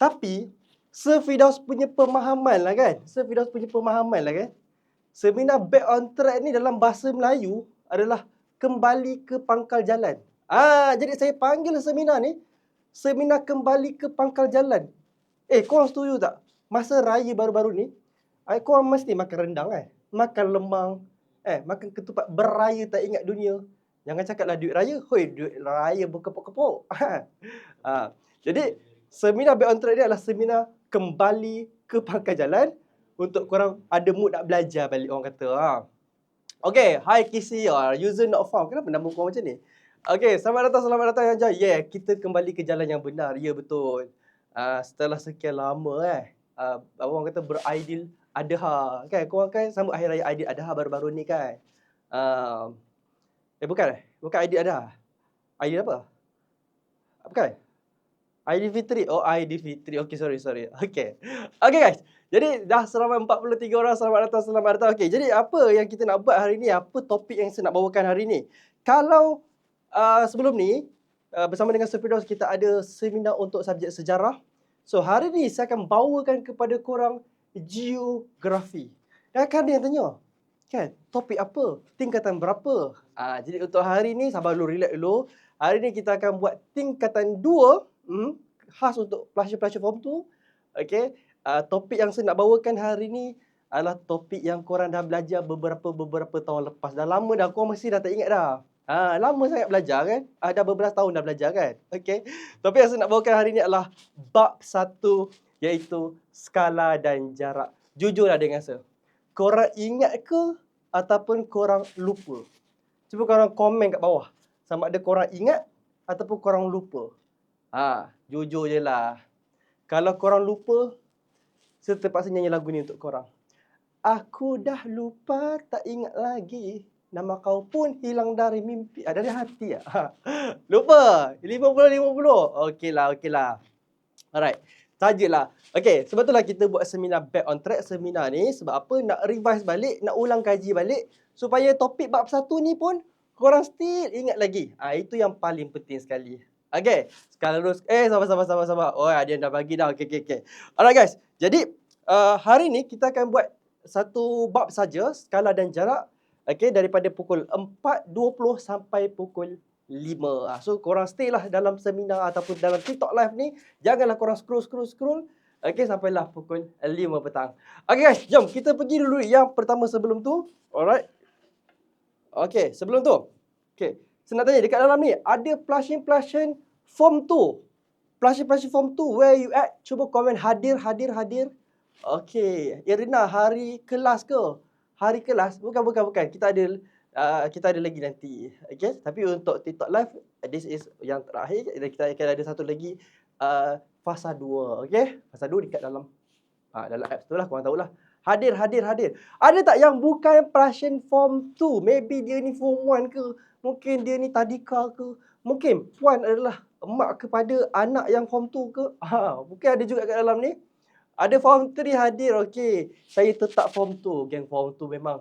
Tapi, Firdaus punya pemahaman lah kan. Seminar Back on Track ni dalam bahasa Melayu adalah kembali ke pangkal jalan. Jadi saya panggil seminar ni, seminar kembali ke pangkal jalan. Korang setuju tak? Masa raya baru-baru ni, korang mesti makan rendang makan lemang, makan ketupat, beraya tak ingat dunia. Jangan cakaplah duit raya. Duit raya berkepuk-kepuk. Jadi, seminar Back on Track ni adalah seminar kembali ke pangkal jalan untuk korang ada mood nak belajar balik, orang kata. Okay, hi Kisi, user not found. Kenapa nama korang macam ni? Okay, selamat datang yang jaya. Kita kembali ke jalan yang benar. Ya, betul. Setelah sekian lama orang kata beraidil adha kan. Korang kan sambut hari raya Aidil Adha baru-baru ni kan. Bukan Aidil Adha. Aidil apa? Bukan? Aidilfitri. Aidilfitri. Okay, sorry. Okay guys. Jadi dah selama 43 orang selamat datang. Okay, jadi apa yang kita nak buat hari ni? Apa topik yang saya nak bawakan hari ni? Kalau sebelum ni bersama dengan Firdaus kita ada seminar untuk subjek sejarah. So hari ni saya akan bawakan kepada korang geografi. Dan kan dia yang tanya, kan, topik apa? Tingkatan berapa? Jadi untuk hari ni, sabar dulu, relax dulu. Hari ni kita akan buat tingkatan 2, khas untuk pelajar-pelajar form 2. Okay. Topik yang saya nak bawakan hari ni adalah topik yang korang dah belajar beberapa tahun lepas. Dah lama dah, korang mesti dah tak ingat dah. Lama sangat belajar kan? Dah beberapa tahun dah belajar kan? Okay. Topik yang saya nak bawakan hari ni adalah bab 1, iaitu skala dan jarak. Jujurlah dengan saya. Korang ingat ke ataupun korang lupa? Cuba korang komen kat bawah. Sama ada korang ingat ataupun korang lupa. Jujur je lah. Kalau korang lupa, saya terpaksa nyanyi lagu ni untuk korang. Aku dah lupa, tak ingat lagi. Nama kau pun hilang dari mimpi. Dari hati . Lupa. 50-50. Okey lah. Alright. Sajalah. Okay, sebab itulah kita buat seminar Back on Track. Seminar ni sebab apa? Nak revise balik, nak ulang kaji balik. Supaya topik bab 1 ni pun korang still ingat lagi. Itu yang paling penting sekali. Okay, sekarang terus. Sabar. Ada yang dah bagi dah. Okay. Alright guys. Jadi, hari ni kita akan buat satu bab saja, skala dan jarak. Okay, daripada pukul 4.20 sampai pukul 5. So korang stay lah dalam seminar ataupun dalam TikTok live ni. Janganlah korang scroll. Okay, sampailah pukul 5 petang. Okay guys, jom kita pergi dulu yang pertama sebelum tu. Alright. Okay, sebelum tu. Okay, saya nak tanya dekat dalam ni, ada Plushin form 2. Plushin form 2, where you at? Cuba komen hadir. Okay, Irina, hari kelas ke? Hari kelas? Bukan. Kita ada lagi nanti. Okay, tapi untuk TikTok live, this is yang terakhir. Kita akan ada satu lagi fasa 2. Okay, fasa 2 dekat dalam apps tu lah, korang tahulah. Hadir. Ada tak yang bukan Plushin form 2? Maybe dia ni form 1 ke? Mungkin dia ni tadika ke? Mungkin puan adalah emak kepada anak yang form 2 ke? Mungkin ada juga kat dalam ni. Ada form 3 hadir. Okay, saya tetap form 2. Geng form 2 memang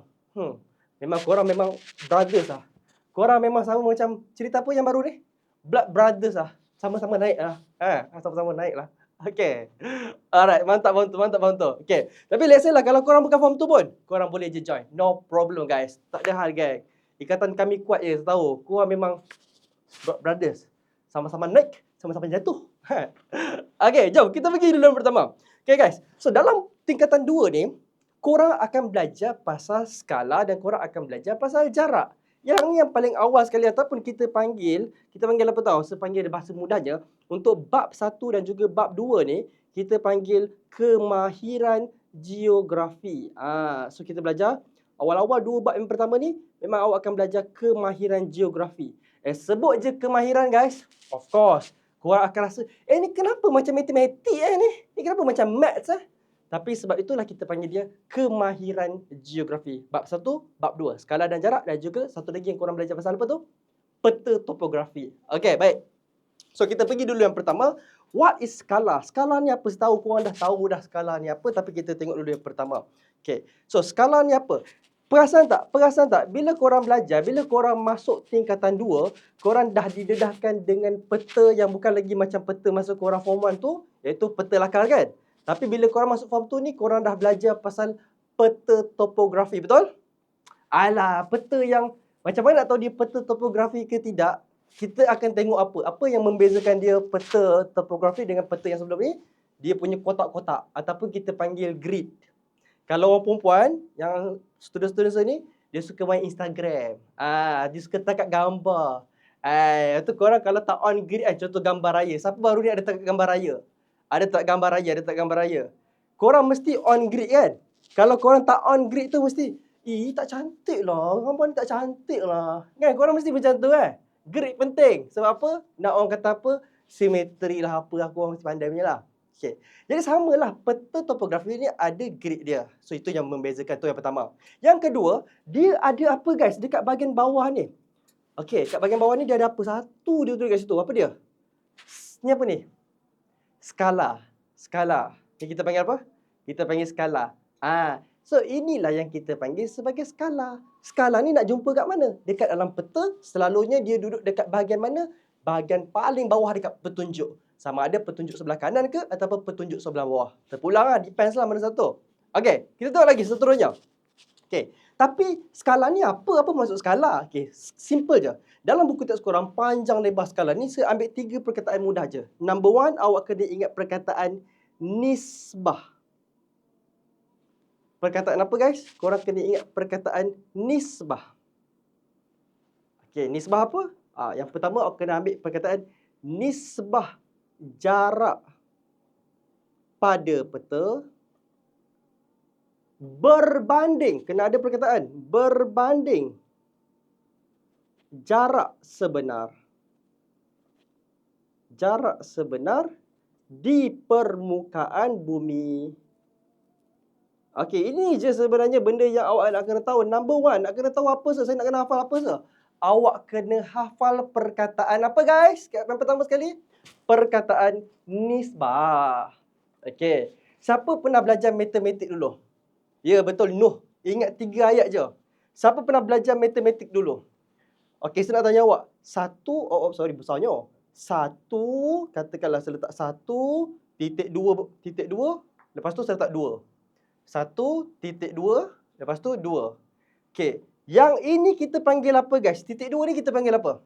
memang korang memang brothers lah. Korang memang sama macam cerita apa yang baru ni? Blood brothers lah. Sama-sama naik lah. Sama-sama naik lah. Okay. Alright, mantap form 2. Okay. Tapi let's say lah kalau korang bukan form 2 pun, korang boleh je join. No problem guys. Tak ada hal geng. Ikatan kami kuat je, tahu. Korang memang brothers. Sama-sama naik, sama-sama jatuh. Okay, jom kita pergi dulu yang pertama. Okay guys. So dalam tingkatan 2 ni, korang akan belajar pasal skala dan korang akan belajar pasal jarak. Yang ni yang paling awal sekali ataupun kita panggil apa tahu? Saya panggil bahasa mudahnya, untuk bab 1 dan juga bab 2 ni, kita panggil kemahiran geografi. So kita belajar awal-awal 2 bab yang pertama ni, memang awak akan belajar kemahiran geografi. Sebut je kemahiran guys, of course, korang akan rasa, ni kenapa macam matematik ni? Ni kenapa macam maths Tapi sebab itulah kita panggil dia kemahiran geografi. Bab 1, bab 2, skala dan jarak, dan juga satu lagi yang korang belajar pasal apa tu? Peta topografi. Okay, baik. So kita pergi dulu yang pertama. What is skala? Skala ni apa? Setahu korang dah tahu dah skala ni apa, tapi kita tengok dulu yang pertama. Okay. So skala ni apa? Perasan tak? Bila korang belajar, bila korang masuk tingkatan 2, korang dah didedahkan dengan peta yang bukan lagi macam peta masa korang form 1 tu, iaitu peta lakar kan? Tapi bila korang masuk form 2 ni, korang dah belajar pasal peta topografi, betul? Alah, peta yang macam mana nak tahu dia peta topografi ke tidak? Kita akan tengok apa? Apa yang membezakan dia peta topografi dengan peta yang sebelum ni? Dia punya kotak-kotak ataupun kita panggil grid. Kalau orang perempuan yang student-student saya ni, dia suka main Instagram. Dia suka tangkap gambar. Itu korang kalau tak on grid contoh gambar raya. Siapa baru ni ada tangkap gambar raya? Ada tak gambar raya? Korang mesti on grid kan? Kalau korang tak on grid tu mesti, tak cantik lah. Gambar ni tak cantik lah. Kan korang mesti macam tu kan? Grid penting. Sebab apa? Nak orang kata apa? Simetri lah apa. Aku orang mesti pandai punya lah. Okay. Jadi samalah peta topografi ni ada grid dia. So itu yang membezakan, tu yang pertama. Yang kedua, dia ada apa guys dekat bahagian bawah ni. Okey, kat bahagian bawah ni dia ada apa? Satu dia tulis kat situ. Apa dia? Ni apa ni? Skala. Ni kita panggil apa? Kita panggil skala. So inilah yang kita panggil sebagai skala. Skala ni nak jumpa kat mana? Dekat dalam peta, selalunya dia duduk dekat bahagian mana? Bahagian paling bawah dekat petunjuk. Sama ada petunjuk sebelah kanan ke ataupun petunjuk sebelah bawah. Terpulang lah, depends lah mana satu. Okey, kita tengok lagi seterusnya. Okey, tapi skala ni apa? Apa maksud skala? Okey, simple je. Dalam buku teks korang, panjang lebar skala ni, saya ambil 3 perkataan mudah je. Number 1, awak kena ingat perkataan nisbah. Perkataan apa guys? Korang kena ingat perkataan nisbah. Okey, nisbah apa? Yang pertama, awak kena ambil perkataan nisbah jarak pada peta berbanding, kena ada perkataan berbanding jarak sebenar di permukaan bumi. Okey, ini je sebenarnya benda yang awak nak kena tahu. Number 1, nak kena tahu apa sah? Saya nak kena hafal apa sah? Awak kena hafal perkataan apa guys? Yang pertama sekali, perkataan nisbah. Okey. Siapa pernah belajar matematik dulu? Ya, betul, Nuh. Ingat 3 ayat je. Siapa pernah belajar matematik dulu? Okey, saya nak tanya awak. Besarnya. 1, katakanlah saya letak 1.2, lepas tu saya letak 2. 1.2, lepas tu 2. Okey. Yang ini kita panggil apa guys? Titik 2 ni kita panggil apa?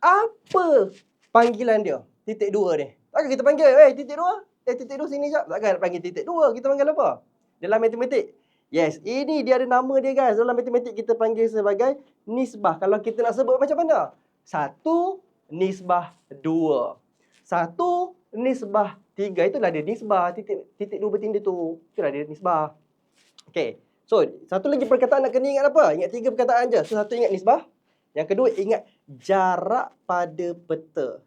Apa panggilan dia? Titik 2 ni. Takkan kita panggil, titik 2? Titik 2 sini jap. Takkan nak panggil titik 2. Kita panggil apa? Dalam matematik. Yes, ini dia ada nama dia guys. Dalam matematik kita panggil sebagai nisbah. Kalau kita nak sebut macam mana? 1 nisbah 2. 1 nisbah 3. Itulah dia nisbah. Titik 2 bertinda tu. Itulah dia nisbah. Okey. So, satu lagi perkataan nak kena ingat apa? Ingat 3 perkataan je. So, satu ingat nisbah. Yang kedua, ingat jarak pada peta.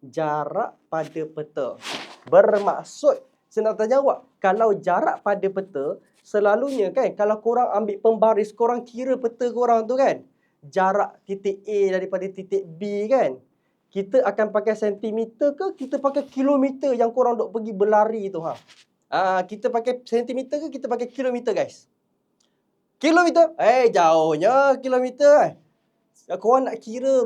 Jarak pada peta. Bermaksud, saya nak tanya awak, kalau jarak pada peta, selalunya kan, kalau korang ambil pembaris, korang kira peta korang tu kan, jarak titik A daripada titik B kan, kita akan pakai sentimeter ke kita pakai kilometer yang korang duk pergi berlari tu kita pakai sentimeter ke kita pakai kilometer guys? Kilometer? Jauhnya kilometer. Korang nak kira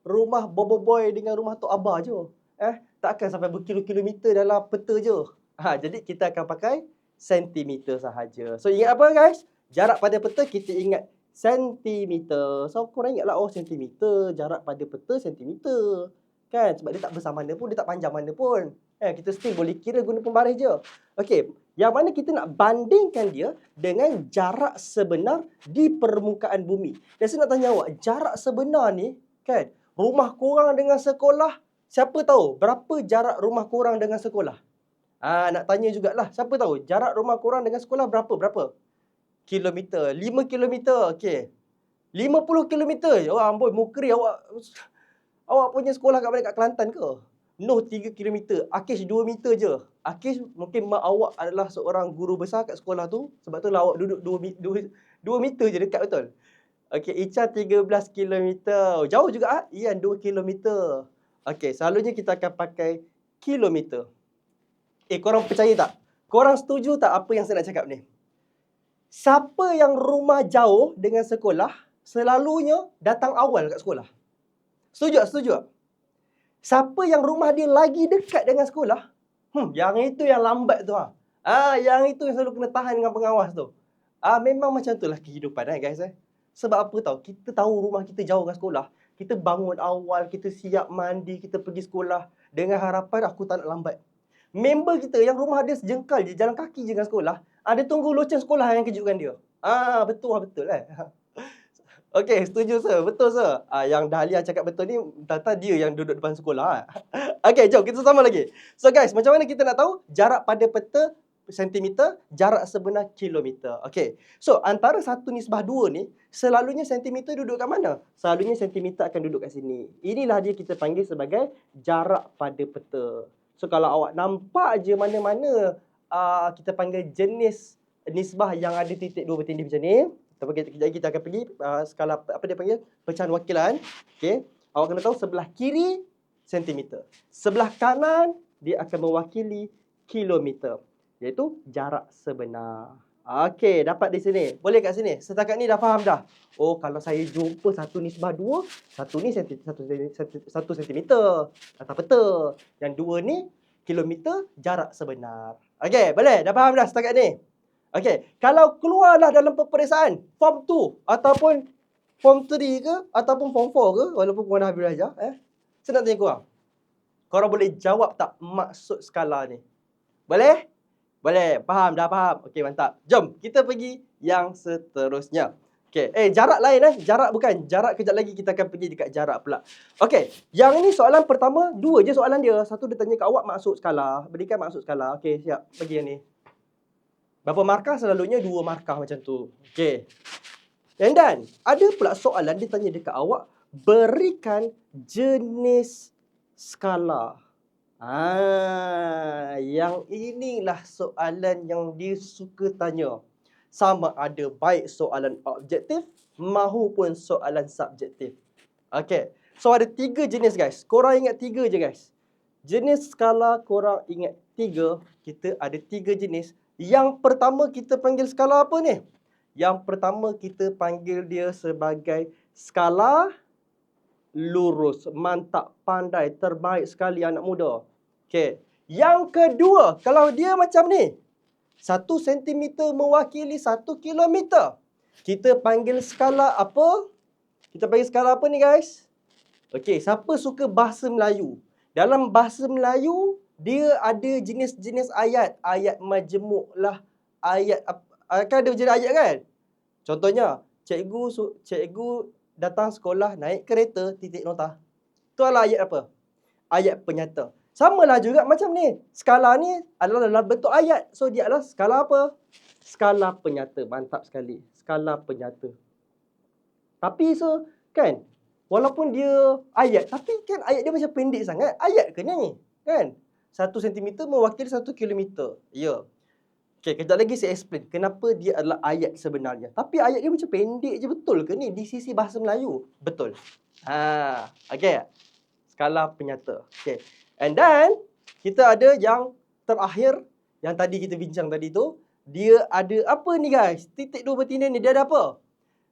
rumah Boboiboy dengan rumah Tok Abah je. Takkan sampai berkilo-kilometer dalam peta je. Jadi kita akan pakai sentimeter sahaja. So ingat apa guys? Jarak pada peta kita ingat sentimeter. So korang ingatlah, sentimeter. Jarak pada peta sentimeter. Kan? Sebab dia tak besar mana pun, dia tak panjang mana pun. Kita still boleh kira guna pembaris je. Okey, yang mana kita nak bandingkan dia dengan jarak sebenar di permukaan bumi. Dan saya nak tanya awak, jarak sebenar ni kan, rumah korang dengan sekolah, siapa tahu berapa jarak rumah korang dengan sekolah? Nak tanya jugalah, siapa tahu jarak rumah korang dengan sekolah berapa? Kilometer. 5 kilometer. Okey. 50 kilometer. Amboi, mukri awak punya sekolah kat mana? Kat Kelantan ke? Noh 3 km. Akish 2 meter je. Akish mungkin mak awak adalah seorang guru besar kat sekolah tu. Sebab tu lah awak duduk 2 meter je, dekat betul. Okey, Icha 13 km. Jauh juga Ian 2 km. Okey, selalunya kita akan pakai kilometer. Korang percaya tak? Korang setuju tak apa yang saya nak cakap ni? Siapa yang rumah jauh dengan sekolah, selalunya datang awal kat sekolah. Setuju tak? Setuju tak? Siapa yang rumah dia lagi dekat dengan sekolah, yang itu yang lambat tu ha. Yang itu yang selalu kena tahan dengan pengawas tu. Memang macam itulah kehidupan guys. Sebab apa tahu? Kita tahu rumah kita jauh dengan sekolah. Kita bangun awal, kita siap mandi, kita pergi sekolah dengan harapan aku tak nak lambat. Member kita yang rumah dia sejengkal je, jalan kaki je dengan sekolah, dia tunggu loceng sekolah yang kejutkan dia. Betul Okey, setuju sir. Betul sir. Yang Dahlia cakap betul ni, tata dia yang duduk depan sekolah. Okey, jom kita sama lagi. So guys, macam mana kita nak tahu jarak pada peta sentimeter, jarak sebenar kilometer. Okey. So, antara 1:2 ni, selalunya sentimeter duduk kat mana? Selalunya sentimeter akan duduk kat sini. Inilah dia kita panggil sebagai jarak pada peta. So, kalau awak nampak je mana-mana kita panggil jenis nisbah yang ada titik dua bertindih macam ni. Kejap kita akan pergi skala apa dia panggil? Pecahan wakilan. Okey. Awak kena tahu sebelah kiri sentimeter. Sebelah kanan dia akan mewakili kilometer, iaitu jarak sebenar. Okey, dapat di sini. Boleh kat sini. Setakat ni dah faham dah. Oh, kalau saya jumpa 1:2, satu ni 1 sentimeter atas peta. Yang 2 ni kilometer jarak sebenar. Okey, boleh? Dah faham dah setakat ni? Okey, kalau keluarlah dalam peperiksaan form 2 ataupun form 3 ke ataupun form 4 ke, walaupun korang dah habis belajar, saya nak tanya korang. Korang boleh jawab tak maksud skala ni? Boleh? Boleh. Faham? Dah faham? Okey, mantap. Jom kita pergi yang seterusnya. Okey, jarak lain Jarak bukan. Jarak kejap lagi kita akan pergi dekat jarak pula. Okey, yang ini soalan pertama, 2 je soalan dia. Satu dia tanya kat awak maksud skala. Berikan maksud skala. Okey, siap. Bagi yang ni. Berapa markah? Selalunya 2 markah macam tu. Okey. And then, ada pula soalan dia tanya dekat awak, berikan jenis skala. Yang inilah soalan yang dia suka tanya. Sama ada baik soalan objektif maupun soalan subjektif. Okey. So ada 3 jenis guys. Korang ingat 3 je guys. Jenis skala korang ingat 3. Kita ada 3 jenis. Yang pertama kita panggil skala apa ni? Yang pertama kita panggil dia sebagai skala lurus. Mantap, pandai, terbaik sekali anak muda. Okey. Yang kedua, kalau dia macam ni, 1 sentimeter mewakili 1 kilometer. Kita panggil skala apa? Kita panggil skala apa ni guys? Okey, siapa suka bahasa Melayu? Dalam bahasa Melayu, dia ada jenis-jenis ayat. Ayat majmuk lah. Ayat, kan ada jenis ayat kan? Contohnya, cikgu datang sekolah naik kereta titik nota. Itu adalah ayat apa? Ayat penyata. Samalah juga macam ni. Skala ni adalah dalam bentuk ayat. So, dia adalah skala apa? Skala penyata. Mantap sekali. Skala penyata. Tapi kan, walaupun dia ayat, tapi kan ayat dia macam pendek sangat. Ayat ke ni? Kan? 1 sentimeter mewakili 1 kilometer. Ya. Okey, kejap lagi saya explain kenapa dia adalah ayat sebenarnya. Tapi ayat dia macam pendek je, betul ke ni? Di sisi bahasa Melayu. Betul. Okey. Skala penyata. Okey. And then, kita ada yang terakhir, yang tadi kita bincang tadi tu. Dia ada apa ni guys? Titik dua bertindih ni, dia ada apa?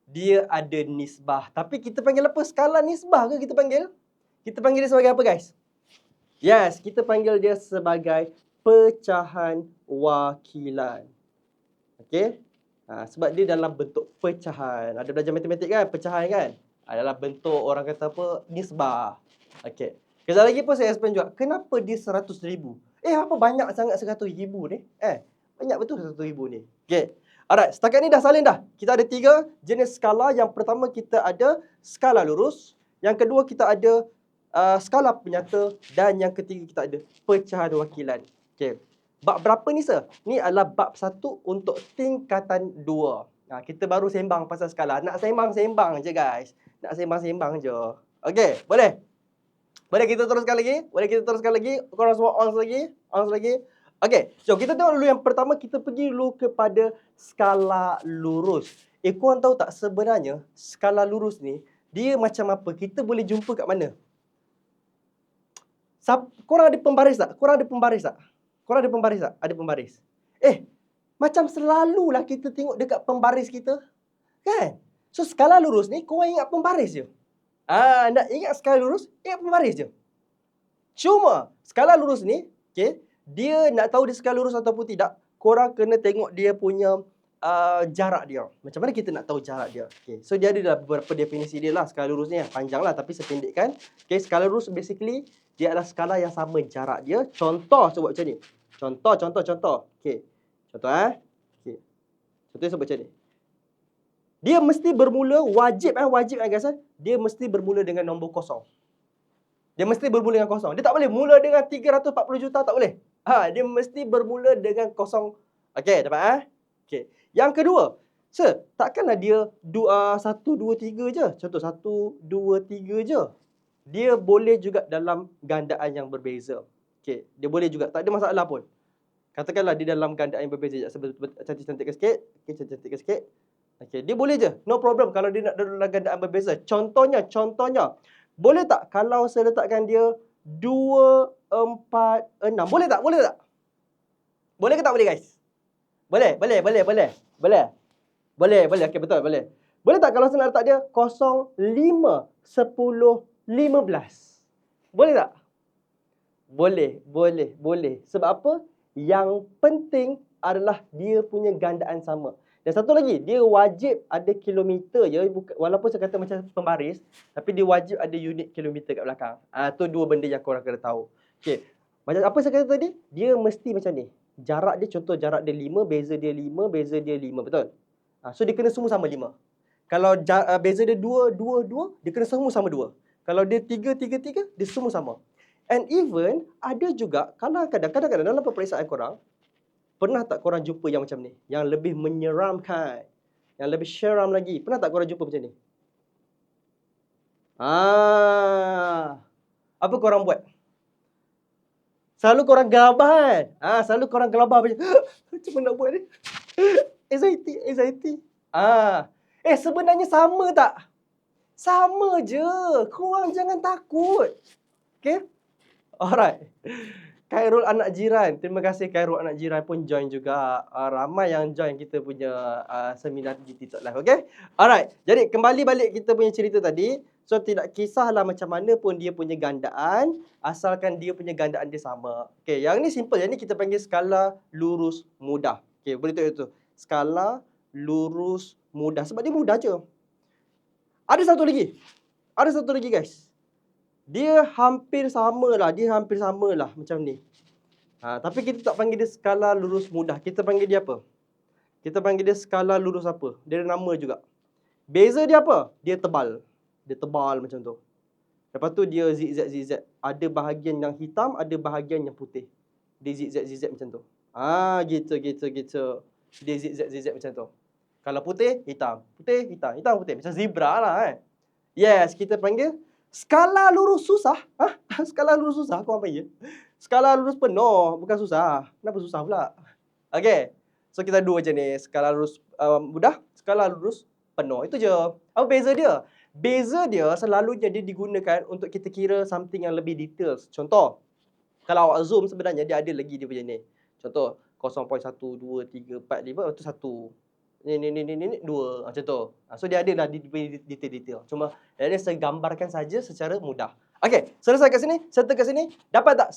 Dia ada nisbah. Tapi kita panggil apa? Skala nisbah ke kita panggil? Kita panggil dia sebagai apa guys? Yes, kita panggil dia sebagai pecahan wakilan. Okey? Sebab dia dalam bentuk pecahan. Ada belajar matematik kan? Pecahan kan? Dalam bentuk orang kata apa? Nisbah. Okey. Kejap lagi pun saya explain juga. Kenapa dia 100,000? Apa banyak sangat 100,000 ni? Banyak betul 100,000 ni. Okey. Alright, setakat ni dah salin dah. Kita ada 3 jenis skala. Yang pertama kita ada skala lurus. Yang kedua kita ada skala penyata. Dan yang ketiga kita ada pecahan wakilan. Okey. Bab berapa ni sir? Ni adalah bab 1 untuk tingkatan 2. Kita baru sembang pasal skala. Nak sembang-sembang je guys. Nak sembang-sembang je. Okey, boleh? Boleh kita teruskan lagi? Boleh kita teruskan lagi? Korang semua on lagi? On lagi? Okey, so kita tengok dulu yang pertama, kita pergi dulu kepada skala lurus. Korang tahu tak sebenarnya skala lurus ni, dia macam apa? Kita boleh jumpa kat mana? Korang ada pembaris tak? Korang ada pembaris tak? Korang ada pembaris tak? Ada pembaris. Macam selalulah kita tengok dekat pembaris kita. Kan? So, skala lurus ni, korang ingat pembaris je. Nak ingat skala lurus, ingat pembaris je. Cuma, skala lurus ni, okay, dia nak tahu dia skala lurus ataupun tidak, korang kena tengok dia punya jarak dia. Macam mana kita nak tahu jarak dia? Okay, so, dia ada beberapa definisi dia lah. Skala lurus ni panjang lah, tapi sependekkan. Okay, skala lurus basically, dia adalah skala yang sama jarak dia. Contoh, sebut macam ni. Contoh. Okay. Contoh okay. Contohnya sebut macam ni. Dia mesti bermula, wajib guys. Dia mesti bermula dengan nombor kosong. Dia mesti bermula dengan kosong. Dia tak boleh mula dengan 340 juta, tak boleh. Dia mesti bermula dengan kosong. Okey, dapat Okey. Yang kedua, takkanlah dia 1, 2, 3 je. Contoh 1, 2, 3 je. Dia boleh juga dalam gandaan yang berbeza. Okey, dia boleh juga, tak ada masalah pun. Katakanlah dia dalam gandaan yang berbeza. Cantik-cantikkan sikit. Okey, cantik-cantikkan sikit. Okey, dia boleh je. No problem kalau dia nak dalam gandaan berbeza. Contohnya. Boleh tak kalau saya letakkan dia 2, 4, 6? Boleh tak? Boleh ke tak boleh, guys? Boleh. Okey, betul, boleh. Boleh tak kalau saya nak letak dia 0, 5, 10, 15? Boleh tak? Boleh. Sebab apa? Yang penting adalah dia punya gandaan sama. Dan satu lagi, dia wajib ada kilometer je. Walaupun saya kata macam pembaris, tapi dia wajib ada unit kilometer kat belakang. Tu dua benda yang korang kena tahu. Okey. Macam apa saya kata tadi? Dia mesti macam ni. Jarak dia, contoh jarak dia 5, beza dia 5, betul? So dia kena semua sama 5. Kalau beza dia 2, dia kena semua sama 2. Kalau dia 3, dia semua sama. And even ada juga kadang-kadang dalam peperiksaan korang, pernah tak korang jumpa yang macam ni? Yang lebih menyeramkan. Yang lebih seram lagi. Pernah tak korang jumpa macam ni? Apa korang buat? Selalu korang gelabah kan? Selalu korang gelabah macam macam mana nak buat ni? Anxiety. Sebenarnya sama tak? Sama je. Korang jangan takut. Okay? Alright. Khairul anak jiran. Terima kasih Khairul anak jiran pun join juga. Ramai yang join kita punya seminar di TikTok Live. Okay? Alright. Jadi kembali balik kita punya cerita tadi. So tidak kisahlah macam mana pun dia punya gandaan. Asalkan dia punya gandaan dia sama. Okay. Yang ni simple. Yang ni kita panggil skala lurus mudah. Okay. Boleh tahu itu. Skala lurus mudah. Sebab dia mudah je. Ada satu lagi guys. Dia hampir sama lah macam ni. Tapi kita tak panggil dia skala lurus mudah. Kita panggil dia apa? Kita panggil dia skala lurus apa? Dia ada nama juga. Beza dia apa? Dia tebal. Dia tebal macam tu. Lepas tu dia zigzag. Ada bahagian yang hitam, ada bahagian yang putih. Dia zigzag macam tu. Gitu. Dia zigzag macam tu. Kalau putih, hitam. Hitam, putih. Macam zebra lah kan. Yes, kita panggil skala lurus susah. Skala lurus susah, kau apa ya? Skala lurus penuh, bukan susah. Kenapa susah pula? Okay. So kita dua je ni. Skala lurus mudah, skala lurus penuh. Itu je. Apa beza dia? Beza dia selalunya dia digunakan untuk kita kira something yang lebih details. Contoh, kalau awak zoom sebenarnya dia ada lagi dia punya ni. Contoh 0.1, 2, 3, 4, 5 itu 1. Ni 2 macam tu. So dia ada lah detail-detail. Cuma ini saya gambarkan saja secara mudah. Okey, selesai kat sini, serta kat sini. Dapat tak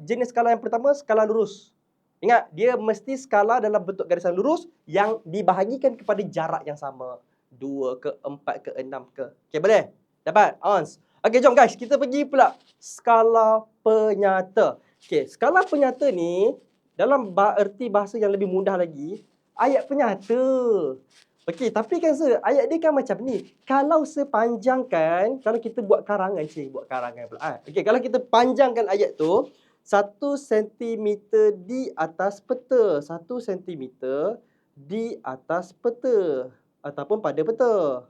jenis skala yang pertama, skala lurus. Ingat, dia mesti skala dalam bentuk garisan lurus yang dibahagikan kepada jarak yang sama. 2 ke, 4 ke, 6 ke. Okey, boleh? Dapat? Ons. Okey, jom guys, kita pergi pula skala penyata. Okey, skala penyata ni dalam erti bahasa yang lebih mudah lagi, ayat penyata. Okey, tapi kan ayat dia kan macam ni. Kalau sepanjangkan, kalau kita buat karangan pula. Okey, kalau kita panjangkan ayat tu 1 cm di atas peta, 1 cm di atas peta ataupun pada peta.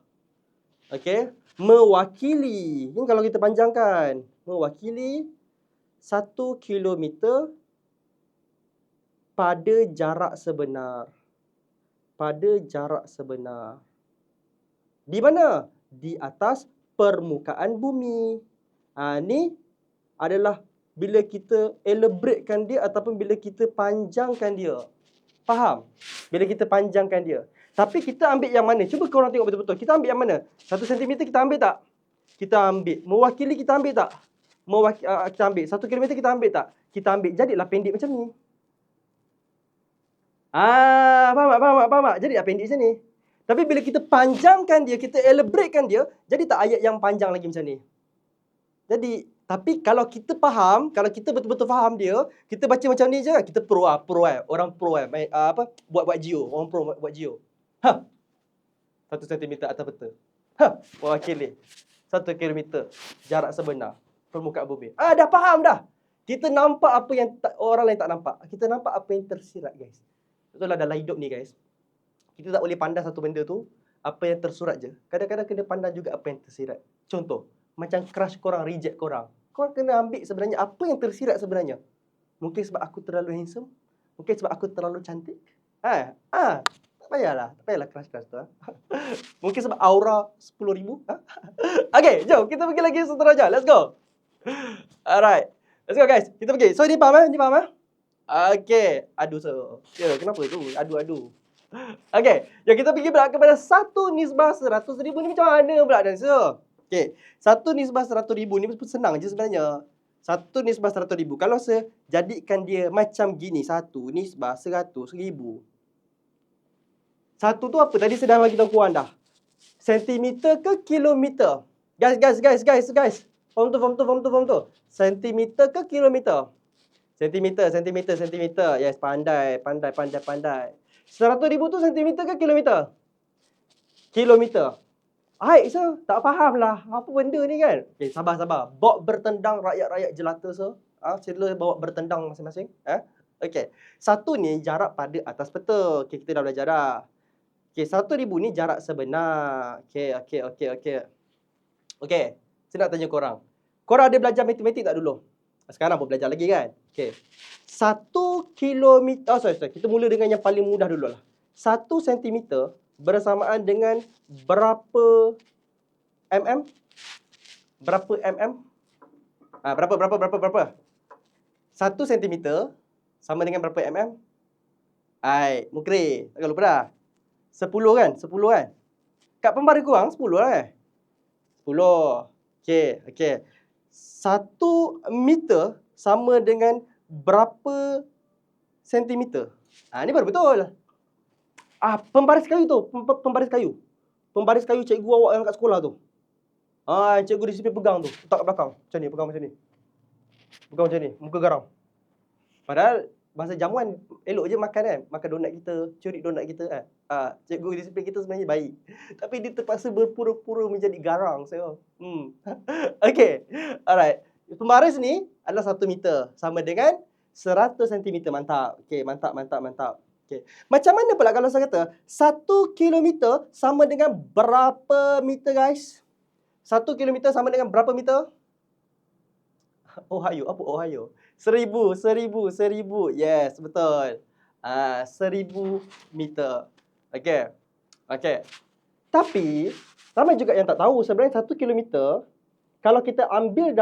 Okey, mewakili. Ini kalau kita panjangkan, mewakili 1 kilometer pada jarak sebenar. Di mana? Di atas permukaan bumi. Ni adalah bila kita elaboratekan dia ataupun bila kita panjangkan dia. Faham? Bila kita panjangkan dia. Tapi kita ambil yang mana? Cuba korang tengok betul-betul. Kita ambil yang mana? 1 cm kita ambil tak? Kita ambil. Mewakili kita ambil tak? Kita ambil. 1 kilometer kita ambil tak? Kita ambil. Jadilah pendek macam ni. Faham tak? Faham tak? Faham tak? Jadilah pendek macam ni. Tapi bila kita panjangkan dia, kita elaboratekan dia, jadi tak ayat yang panjang lagi macam ni. Jadi, tapi kalau kita faham, kalau kita betul-betul faham dia, kita baca macam ni je, kita pro. Orang pro buat geo, orang pro buat geo. 1 cm atas peta. Mewakili 1 kilometer jarak sebenar permukaan bumi. Dah faham dah. Kita nampak apa yang orang lain tak nampak. Kita nampak apa yang tersirat, guys. Betul lah dalam hidup ni, guys. Kita tak boleh pandang satu benda tu, apa yang tersurat je. Kadang-kadang kena pandang juga apa yang tersirat. Contoh, macam crush korang, reject korang. Korang kena ambil sebenarnya apa yang tersirat sebenarnya. Mungkin sebab aku terlalu handsome. Mungkin sebab aku terlalu cantik. Tak payahlah crush tu. Mungkin sebab aura 10,000. Okay, jom kita pergi lagi seterusnya. Let's go. Alright. Let's go, guys. Kita pergi. So, ni faham? Okay. Kenapa tu? Adu. Okay. Jom kita pergi pula kepada 1/100,000 ni macam mana pula, dancer? Okay. 1/100,000 ni senang je sebenarnya. 1/100,000. Kalau saya jadikan dia macam gini. 1/100,000. 1 tu apa? Tadi saya dah bagi tahu korang dah. Sentimeter ke kilometer? Guys. Form tu. Sentimeter ke kilometer? Sentimeter. Yes, pandai. 100,000 tu sentimeter ke kilometer? Kilometer. Hai, so tak faham lah. Apa benda ni kan? Okay, sabar. Bawa bertendang rakyat-rakyat jelata, so. Sila bawa bertendang masing-masing. Okay. 1 ni jarak pada atas peta. Okay, kita dah belajar dah. Okay, 1,000 ni jarak sebenar. Okay. Okay, saya nak tanya korang. Korang ada belajar matematik tak dulu? Sekarang pun belajar lagi kan? Okay. 1 kilometer, kita mula dengan yang paling mudah dulu lah. 1 sentimeter bersamaan dengan berapa mm? Berapa mm? Berapa? 1 sentimeter sama dengan berapa mm? Mukri, tak lupa dah. 10 kan? Kat pembaris korang 10 lah 10. Okay. 1 meter sama dengan berapa sentimeter? Ni baru betul. Pembaris kayu tu. Pembaris kayu cikgu awak yang kat sekolah tu. Cikgu disiplin pegang tu. Letak kat belakang. Pegang macam ni. Muka garang. Padahal masa jamuan elok je makan kan. Makan donat kita, curi donat kita kan. Cikgu disiplin kita sebenarnya baik. Tapi dia terpaksa berpura-pura menjadi garang. Okay. Alright. Pembaris ni adalah 1 meter. Sama dengan 100 cm. Mantap. Okay, mantap. Okay. Macam mana pula kalau saya kata 1 kilometer sama dengan berapa meter, guys? 1 kilometer sama dengan berapa meter? Ohio. Apa Ohio? 1,000. Yes, betul. 1,000 meter. Okay. Tapi, ramai juga yang tak tahu sebenarnya 1 kilometer, kalau kita ambil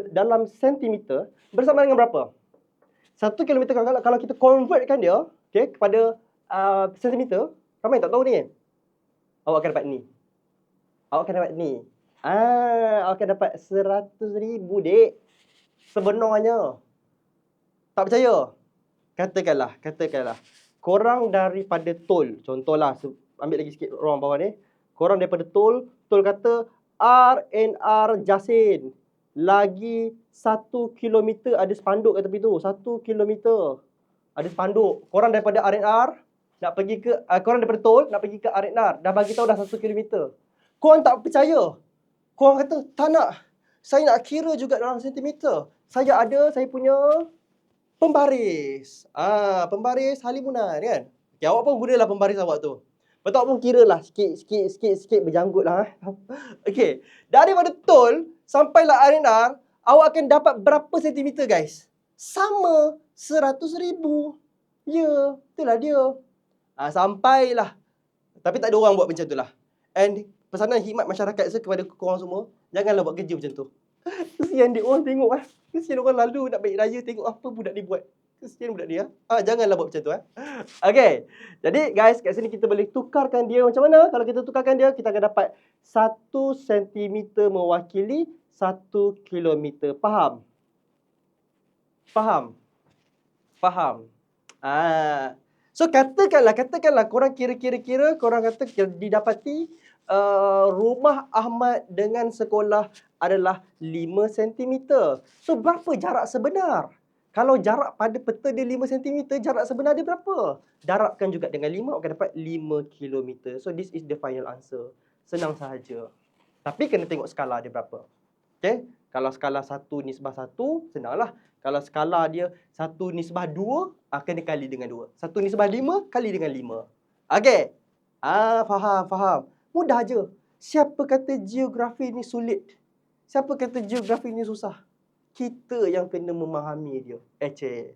dalam sentimeter, bersama dengan berapa? 1 kilometer kalau kita convertkan dia, okay, kepada sentimeter, ramai yang tak tahu ni. Awak akan dapat ni. Awak akan dapat 100,000, dek. Sebenarnya. Tak percaya? Katakanlah. Korang daripada tol. Contohlah, ambil lagi sikit ruang bawah ni. Korang daripada tol kata R&R Jasin. Lagi 1 kilometer ada spanduk kat tepi tu. 1 kilometer ada spanduk. Korang daripada R&R nak pergi ke korang daripada tol nak pergi ke R&R. Dah bagi tahu dah 1 kilometer. Korang tak percaya. Korang kata, tak nak. Saya nak kira juga dalam sentimeter. Saya punya pembaris. Pembaris halimunan kan. Okay, awak pun gunalah pembaris awak tu. Betul, awak pun kira lah sikit berjanggut lah. Okay. Daripada tol sampailah R&R, awak akan dapat berapa sentimeter, guys? Sama 100,000. Ya, itulah dia. Sampailah. Tapi tak ada orang buat macam tu lah. And pesanan khidmat masyarakat saya kepada korang semua, janganlah buat kerja macam tu. Kesian dia orang tengok Kesian orang lalu nak baik raya tengok apa budak ni buat. Kesian budak dia. Janganlah buat macam tu. Okay. Jadi guys, kat sini kita boleh tukarkan dia macam mana? Kalau kita tukarkan dia, kita akan dapat 1 sentimeter mewakili 1 kilometer. Faham? Faham? Faham? So katakanlah korang kira-kira korang kata didapati rumah Ahmad dengan sekolah adalah 5 sentimeter. So berapa jarak sebenar? Kalau jarak pada peta dia 5 cm, jarak sebenar dia berapa? Darabkan juga dengan 5, akan dapat 5 km. So this is the final answer. Senang sahaja. Tapi kena tengok skala dia berapa. Okay? Kalau skala 1:1, senanglah. Kalau skala dia 1:2, kena kali dengan 2. 1:5, kali dengan 5. Okay? Faham. Mudah je. Siapa kata geografi ni sulit? Siapa kata geografi ni susah? Kita yang kena memahami dia. Okay,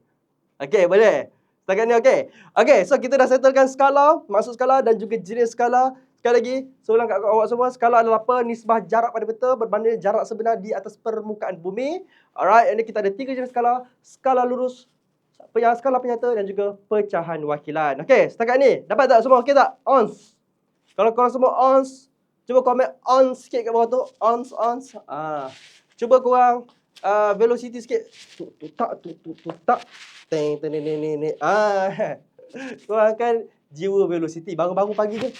boleh? Setakat ni okay? Okay, so kita dah settlekan skala, maksud skala dan juga jenis skala. Sekali lagi, soalan kat awak semua, skala adalah apa? Nisbah jarak pada peta berbanding jarak sebenar di atas permukaan bumi. Alright, ini kita ada 3 jenis skala. Skala lurus, skala penyata dan juga pecahan wakilan. Okay, setakat ni, dapat tak semua? Okay tak? Ons. Kalau korang semua ons, cuba komen ons sikit kat bawah tu. Ons. Cuba korang velocity sikit. Tak. Korang akan jiwa velocity. Bangun-bangun pagi ke?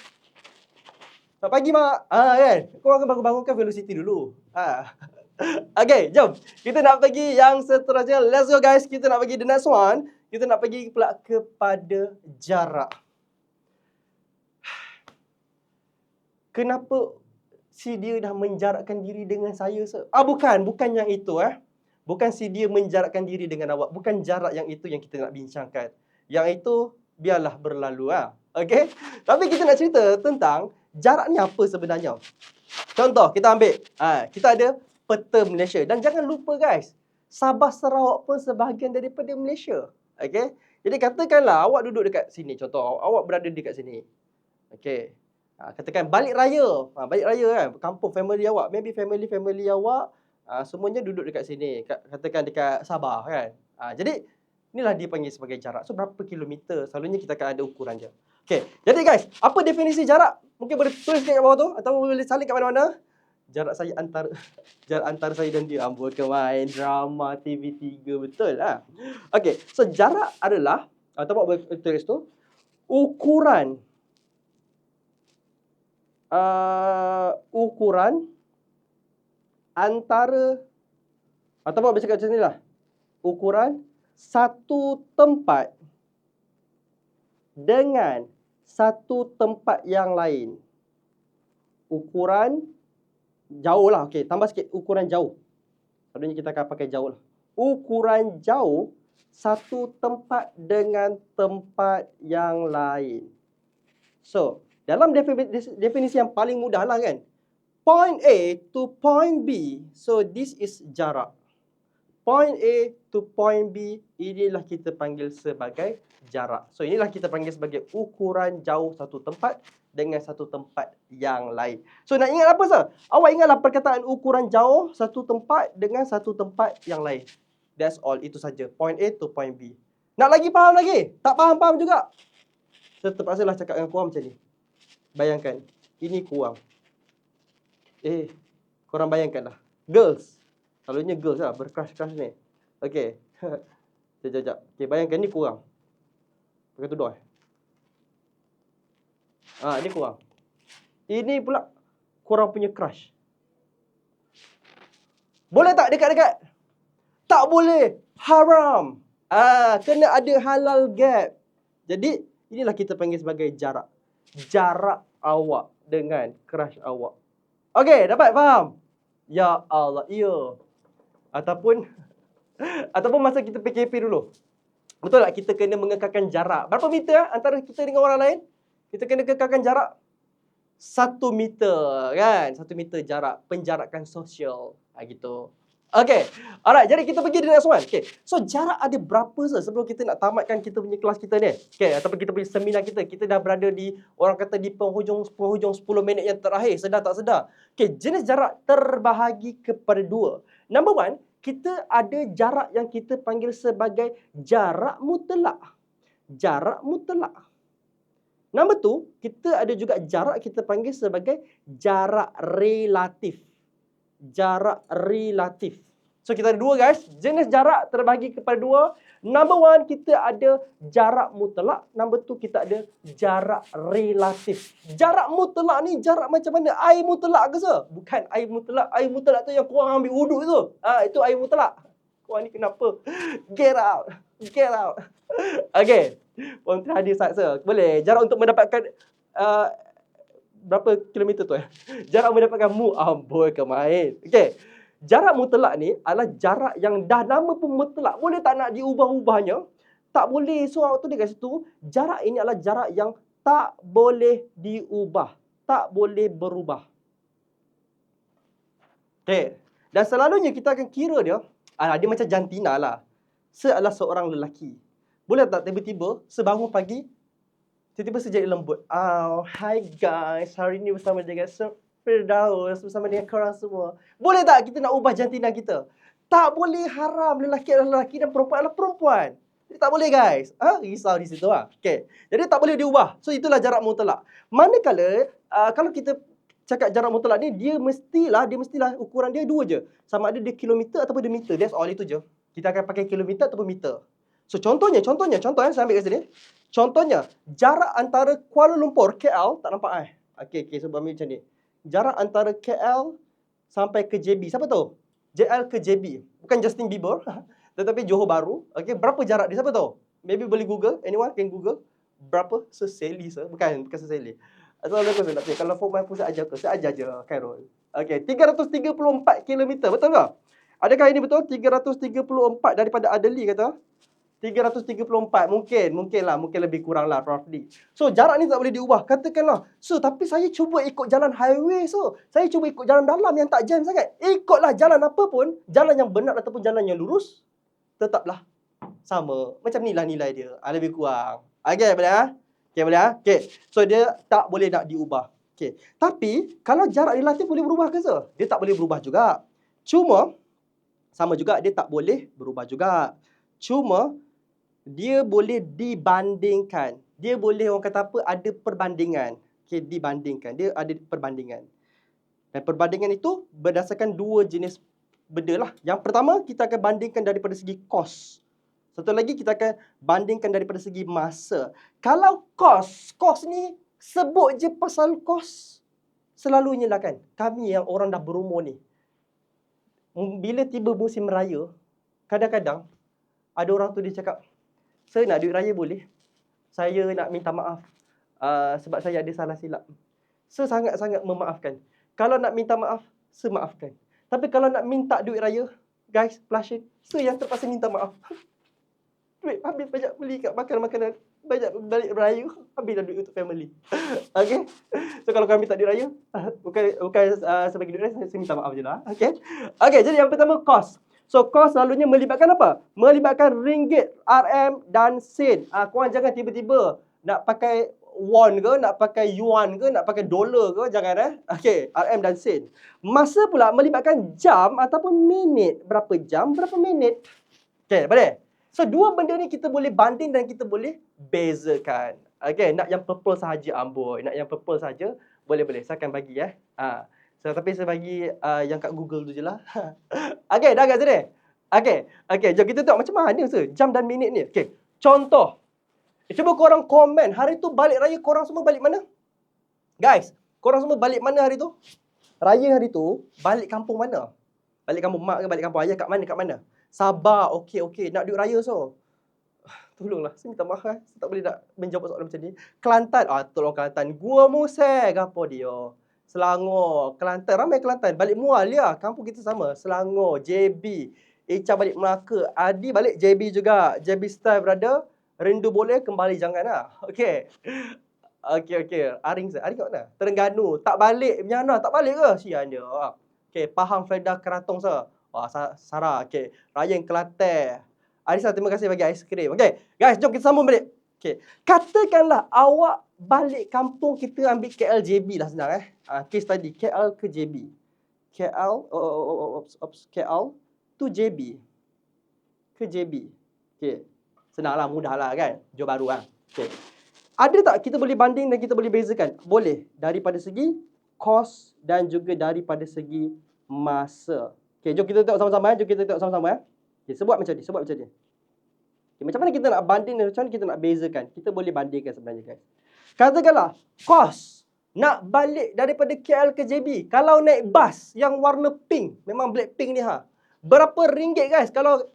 Tak pagi mak. Kan? Korang akan bangun-bangunkan velocity dulu. Okay, jom. Kita nak pergi yang seterusnya. Let's go guys. Kita nak pergi the next one. Kita nak pergi pula kepada jarak. Kenapa si dia dah menjarakkan diri dengan saya? Bukan yang itu. Bukan si dia menjarakkan diri dengan awak. Bukan jarak yang itu yang kita nak bincangkan. Yang itu biarlah berlalu. Okay? Tapi kita nak cerita tentang jarak ni apa sebenarnya. Contoh, kita ambil. Kita ada peta Malaysia. Dan jangan lupa guys, Sabah Sarawak pun sebahagian daripada Malaysia. Okay? Jadi katakanlah awak duduk dekat sini. Contoh, awak berada dekat sini. Okay? Katakan balik raya kan, kampung family awak, maybe family awak semuanya duduk dekat sini, katakan dekat Sabah kan. Jadi inilah dipanggil sebagai jarak. So berapa kilometer? Selalunya kita akan ada ukuran dia. Okey. Jadi guys, apa definisi jarak? Mungkin boleh tulis kat bawah tu atau boleh salin kat mana-mana. Jarak antara saya dan dia. Amboi main drama TV3 betul lah. Okey. So jarak adalah atau boleh tulis tu ukuran antara atau apa bisa kat sini lah. Ukuran satu tempat dengan satu tempat yang lain. Ukuran jauh lah. Okey, tambah sikit ukuran jauh. Selalunya kita akan pakai jauh lah. Ukuran jauh satu tempat dengan tempat yang lain. So, dalam definisi yang paling mudah lah kan. Point A to point B. So, this is jarak. Point A to point B, inilah kita panggil sebagai jarak. So, inilah kita panggil sebagai ukuran jauh satu tempat dengan satu tempat yang lain. So, nak ingat apa sah? Awak ingatlah perkataan ukuran jauh satu tempat dengan satu tempat yang lain. That's all, itu saja. Point A to point B. Nak lagi faham lagi? Tak faham-faham juga? So, terpaksalah cakap dengan korang macam ni. Bayangkan, ini kurang. Korang bayangkanlah. Girls. Selalunya girls lah, bercrush-crush ni. Okay. Sekejap. Okay, bayangkan ni kurang. Pakai tudung. Ini kurang. Ini pula korang punya crush. Boleh tak dekat-dekat? Tak boleh. Haram. Kena ada halal gap. Jadi, inilah kita panggil sebagai jarak. Jarak awak dengan crush awak. Okey, dapat faham? Ya Allah, ya. Ataupun masa kita PKP dulu. Betul tak kita kena mengekalkan jarak? Berapa meter antara kita dengan orang lain? Kita kena kekalkan jarak 1 meter kan? 1 meter jarak, penjarakan sosial. Gitu. Okay. Alright, jadi kita pergi the next one. Okay. So, jarak ada berapa sebelum kita nak tamatkan kita punya kelas kita ni? Okay, ataupun kita punya seminar kita. Kita dah berada di, orang kata di penghujung 10 minit yang terakhir. Sedar tak sedar? Okay, jenis jarak terbahagi kepada 2. Number 1, kita ada jarak yang kita panggil sebagai jarak mutlak. Jarak mutlak. Nombor tu, kita ada juga jarak kita panggil sebagai jarak relatif. Jarak relatif. So, kita ada dua guys. Jenis jarak terbagi kepada dua. Number one, kita ada jarak mutlak. Number two, kita ada jarak relatif. Jarak mutlak ni jarak macam mana? Air mutlak ke se? Bukan air mutlak. Air mutlak tu yang korang ambil wuduk tu. Itu air mutlak. Korang ni kenapa? Get out. Get out. Okay. Orang hadir saat se. Boleh. Jarak untuk mendapatkan berapa kilometer tu Jarak mendapatkan amboi ke main. Okay. Jarak mutlak ni adalah jarak yang dah nama pun mutlak. Boleh tak nak diubah-ubahnya? Tak boleh. So, waktu dia kat situ, jarak ini adalah jarak yang tak boleh diubah. Tak boleh berubah. Okay. Dan selalunya kita akan kira dia, dia macam jantina lah. Adalah seorang lelaki. Boleh tak tiba-tiba, sebangun pagi, tiba-tiba sejadi lembut. Hi guys, hari ni bersama dengan Firdaus, bersama dengan korang semua. Boleh tak kita nak ubah jantina kita? Tak boleh, haram. Lelaki adalah lelaki dan perempuan adalah perempuan. Jadi tak boleh guys. Risau di situ lah. Okay. Jadi tak boleh diubah. So itulah jarak mutlak. Manakala, kalau kita cakap jarak mutlak ni, dia mestilah ukuran dia dua je. Sama ada dia kilometer ataupun dia meter. That's all, itu je. Kita akan pakai kilometer ataupun meter. So contohnya, saya ambil kat sini. Contohnya, jarak antara Kuala Lumpur, KL, tak nampak Okay, so ambil macam ni. Jarak antara KL sampai ke JB. Siapa tahu? JL ke JB. Bukan Justin Bieber. Tetapi Johor Bahru. Okay, berapa jarak dia? Siapa tahu? Maybe boleh Google. Anyone can Google. Berapa? Seseli. Bukan seseli. Assalamualaikum. Kalau format pun saya ajar ke? Saya ajar je, Khairul. Okay, 334 km. Betul ke? Adakah ini betul? 334 daripada Adeli kata. 334 mungkin lebih kurang lah roughly. So jarak ni tak boleh diubah. Katakanlah, tapi saya cuba ikut jalan highway saya cuba ikut jalan dalam yang tak jam sangat. Ikutlah jalan apa pun, jalan yang benar ataupun jalan yang lurus, tetaplah sama. Macam inilah nilai dia. Lebih kurang. Okay, boleh Okay, boleh Okay. So dia tak boleh nak diubah. Okay. Tapi kalau jarak relatif boleh berubah ke Dia tak boleh berubah juga. Cuma sama juga dia tak boleh berubah juga. Cuma dia boleh dibandingkan. Dia boleh orang kata apa? Ada perbandingan. Okay, dibandingkan. Dia ada perbandingan. Dan perbandingan itu berdasarkan dua jenis benda lah. Yang pertama, kita akan bandingkan daripada segi kos. Satu lagi, kita akan bandingkan daripada segi masa. Kalau kos ni sebut je pasal kos, selalunya lah kan, kami yang orang dah berumur ni, bila tiba musim raya, kadang-kadang ada orang tu dia cakap, saya nak duit raya boleh? Saya nak minta maaf sebab saya ada salah silap. Saya sangat-sangat memaafkan. Kalau nak minta maaf, saya maafkan. Tapi kalau nak minta duit raya, guys, flush it, saya yang terpaksa minta maaf. Duit habis banyak beli kat makanan-makanan, banyak balik raya, habislah duit untuk family. Okay? So kalau kami tak duit raya, bukan sebagai duit raya, saya minta maaf je lah. Okay? Okay, jadi yang pertama, kos. So, kos selalunya melibatkan apa? Melibatkan ringgit, RM dan sen. Korang jangan tiba-tiba nak pakai won ke, nak pakai yuan ke, nak pakai dolar ke, jangan Okay, RM dan sen. Masa pula melibatkan jam ataupun minit. Berapa jam, berapa minit. Okay, boleh? So, dua benda ni kita boleh banding dan kita boleh bezakan. Okay, nak yang purple sahaja, amboi. Nak yang purple sahaja, boleh-boleh. Saya akan bagi tapi saya bagi yang kat Google tu je lah. Okay, dah kat sini? Okay, jom kita tengok macam mana jam dan minit ni. Okay, contoh. Cuba korang komen, hari tu balik raya korang semua balik mana? Guys, korang semua balik mana hari tu? Raya hari tu, balik kampung mana? Balik kampung mak ke balik kampung ayah, kat mana? Sabah, okay. Nak duit raya Tolonglah, saya minta maaf Saya tak boleh nak menjawab soalan macam ni. Kelantan, tolong Kelantan. Gua Musek, apa dia? Selangor, Kelantan, ramai Kelantan. Balik Mualia, kampung kita sama. Selangor, JB. Echa balik Melaka. Adi balik JB juga. JB style, brother. Rindu boleh, kembali jangan lah. Okay. Aring kat mana? Terengganu. Tak balik, Miana. Tak balik ke? Sian dia. Okay, Pahang, Felda, Keratong Sarah. Okay. Rayang, Kelantan. Arisa, terima kasih bagi aiskrim. Okay. Guys, jom kita sambung balik. Okay. Katakanlah awak balik kampung, kita ambil KLJB lah senang. Case tadi, KL ke JB. KL, KL to JB ke JB. Okey. Senanglah, mudahlah kan. Jual baru kan. Okey. Ada tak kita boleh banding dan kita boleh bezakan? Boleh. Daripada segi kos dan juga daripada segi masa. Okey, jom kita tengok sama-sama. Jom kita tengok sama-sama. Okey, sebut macam ni. Okay, macam mana kita nak banding dan macam mana kita nak bezakan? Kita boleh bandingkan sebenarnya guys. Katakanlah, kos nak balik daripada KL ke JB. Kalau naik bas yang warna pink, memang Blackpink ni ha. Berapa ringgit guys kalau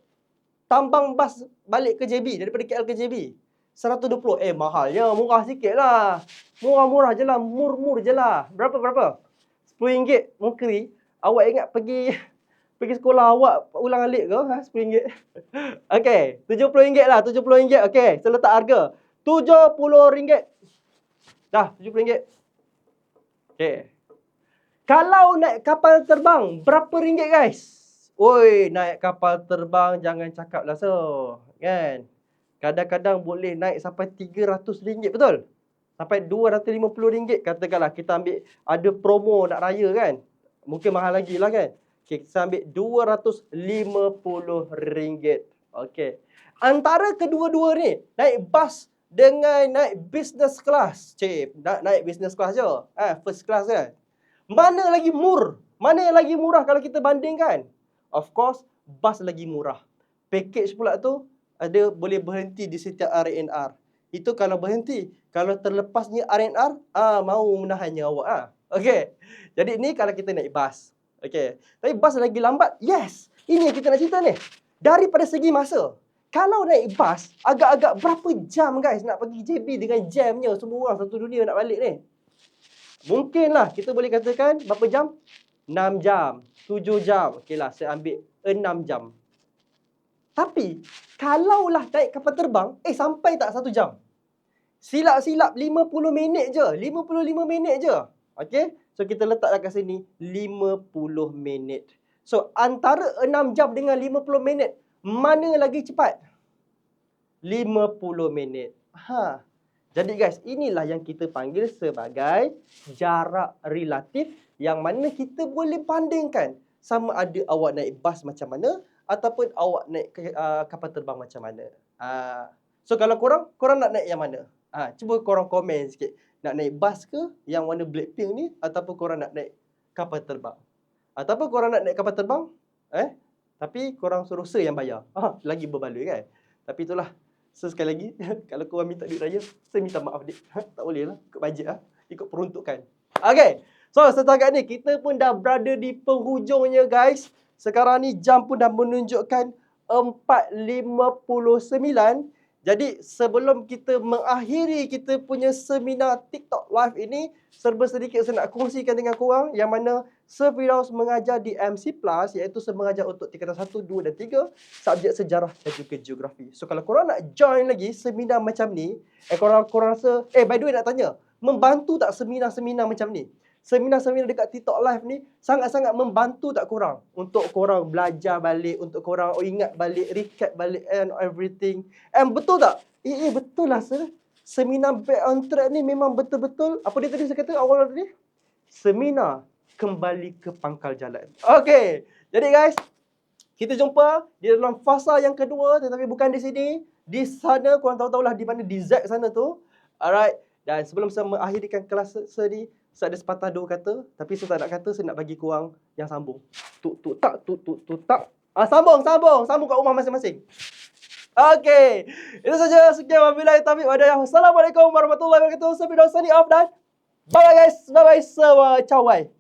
tambang bas balik ke JB, daripada KL ke JB? 120. Mahalnya, murah sikit lah. Murah-murah je lah, mur-mur je lah. Berapa? RM10 mungkiri. Awak ingat pergi sekolah awak ulang alik ke? RM10. Okey, RM70 lah, RM70. Okey, saya letak harga. RM70. Dah, RM70. Okey. Kalau naik kapal terbang, berapa ringgit guys? Oi, naik kapal terbang jangan cakap lah so. Kan? Kadang-kadang boleh naik sampai RM300, betul? Sampai RM250. Katakanlah kita ambil ada promo nak raya kan? Mungkin mahal lagi lah kan? Okay, kita ambil RM250. Okey. Antara kedua-dua ni, naik bas dengan naik business class. Cik, naik business class je. First class kan? Mana lagi Mana yang lagi murah kalau kita bandingkan? Of course, bas lagi murah. Package pula tu, ada boleh berhenti di setiap RNR. Itu kalau berhenti. Kalau terlepasnya RNR, mau menahannya awak. Okey. Jadi ni kalau kita naik bas. Okey. Tapi bas lagi lambat. Yes. Ini yang kita nak cerita ni. Daripada segi masa. Kalau naik bas, agak-agak berapa jam guys nak pergi JB dengan jamnya. Semua orang satu dunia nak balik ni. Mungkinlah kita boleh katakan berapa jam? 6 jam, 7 jam. Okeylah, saya ambil 6 jam. Tapi, kalaulah naik kapal terbang, sampai tak 1 jam? Silap-silap 50 minit je. 55 minit je. Okey? So, kita letak kat sini 50 minit. So, antara 6 jam dengan 50 minit, mana lagi cepat? 50 minit. Jadi guys, inilah yang kita panggil sebagai jarak relatif yang mana kita boleh bandingkan sama ada awak naik bas macam mana ataupun awak naik kapal terbang macam mana. So kalau korang nak naik yang mana? Cuba korang komen sikit. Nak naik bas ke yang warna Blackpink ni ataupun korang nak naik kapal terbang? Ataupun korang nak naik kapal terbang tapi korang suruh yang bayar. Lagi berbaloi kan? Tapi itulah. So sekali lagi, kalau korang minta duit raya, saya minta maaf dik. Tak boleh lah, ikut bajet lah. Ikut peruntukan. Okay. So setakat ni, kita pun dah berada di penghujungnya guys. Sekarang ni jam pun dah menunjukkan 4.59. Jadi sebelum kita mengakhiri kita punya seminar TikTok Live ini, serba sedikit saya nak kongsikan dengan korang yang mana Sir Firdaus mengajar di MC Plus, iaitu saya mengajar untuk tingkatan 1, 2 dan 3, subjek sejarah dan juga geografi. So kalau korang nak join lagi seminar macam ni, korang rasa, by the way nak tanya, membantu tak seminar-seminar macam ni? Seminar-seminar dekat TikTok Live ni sangat-sangat membantu tak korang? Untuk korang belajar balik, untuk korang ingat balik, recap balik and everything. And betul tak? Betul lah sir. Seminar Back on Track ni memang betul-betul, apa dia tadi saya kata awal tadi? Seminar kembali ke pangkal jalan. Okay. Jadi guys, kita jumpa di dalam fasa yang kedua tetapi bukan di sini. Di sana, korang tahu-tahulah di mana, di Z sana tu. Alright. Dan sebelum saya mengakhirikan kelas saya ada sepatah dua kata, tapi saya tak nak kata, saya nak bagi korang yang sambung. Tuk tak. Sambung kat rumah masing-masing. Okey. Itu saja. Sekian wabillahi taufiq wa hidayah. Assalamualaikum warahmatullahi wabarakatuh. Saya Firdaus signing off dan bye guys. Bye-bye semua. Ciao bye.